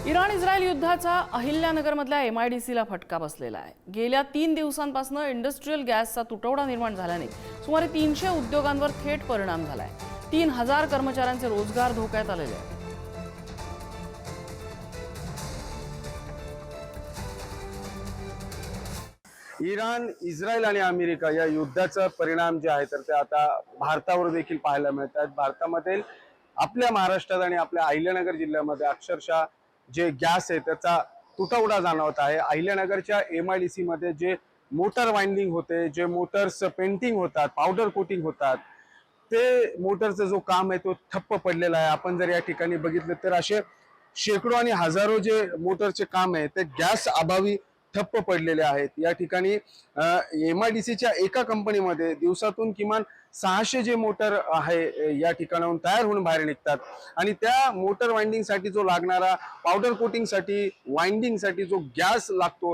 Iran Israel युद्धाचा अहिल्यानगरमधल्या MIDCला फटका बसलेला आहे। गेल्या 3 दिवसांपासून इंडस्ट्रियल गॅसचा तुटवडा निर्माण झाल्याने सुमारे 300 उद्योगांवर थेट परिणाम झालाय। 3000 कर्मचाऱ्यांचे रोजगार धोक्यात आलेले आहेत। इराण, इस्रायल आणि अमेरिका या युद्धाचा परिणाम जे आहे तर ते आता भारतावर देखील पाहायला मिळतात। भारतामध्ये आपल्या महाराष्ट्रात आणि आपल्या अहिल्यानगर जिल्ह्यामध्ये अक्षरशः जे गॅस आहे त्याचा तुटवडा जाणवत आहे। अहिल्यानगरच्या MIDC मध्ये जे मोटर वाइंडिंग होते, जे मोटर्स पेंटिंग होतात, पावडर कोटिंग होतात, ते मोटरचं जो काम आहे तो ठप्प पडलेला आहे। आपण जर या ठिकाणी बघितलं तर असे शेकडो आणि हजारो जे मोटरचे काम आहे ते गॅस अभावी ठप्प पडलेले आहेत। या ठिकाणी MIDCच्या एका कंपनीमध्ये दिवसातून किमान 600 जे मोटर आहे या ठिकाणाहून तयार होऊन बाहेर निघतात आणि त्या मोटर वाइंडिंग साठी जो लागणारा पावडर कोटिंग साठी वाइंडिंग साठी जो गॅस लागतो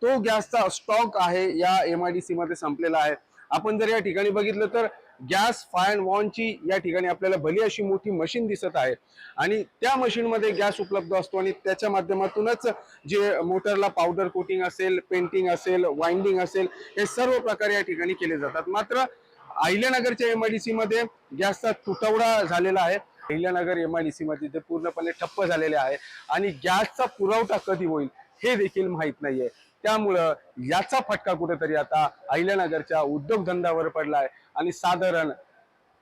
तो गॅसचा स्टॉक आहे या MIDC मध्ये संपलेला आहे। आपण जर या ठिकाणी बघितलं तर गॅस फायर वॉनची या ठिकाणी आपल्याला भली अशी मोठी मशीन दिसत आहे आणि त्या मशीन मध्ये गॅस उपलब्ध असतो आणि त्याच्या माध्यमातूनच जे मोटरला पावडर कोटिंग असेल, पेंटिंग असेल, वाइंडिंग असेल हे सर्व प्रकार या ठिकाणी केले जातात। मात्र अहिल्यानगरच्या MIDC मध्ये गॅसचा तुटवडा झालेला आहे। अहिल्यानगर MIDC मध्ये ते पूर्णपणे ठप्प झालेले आहे आणि गॅसचा पुरवठा कधी होईल हे देखील माहित नाहीये। त्यामुळं याचा फटका कुठेतरी आता अहिल्यानगरच्या उद्योगधंद्यावर पडलाय आणि साधारण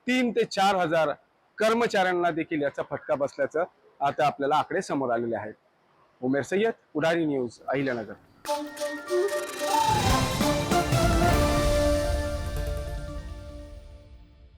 3 ते 4 हजार कर्मचाऱ्यांना देखील याचा फटका बसल्याचं आता आपल्याला आकडे समोर आलेले आहेत। उमेर सय्यद, पुढारी न्यूज, अहिल्यानगर।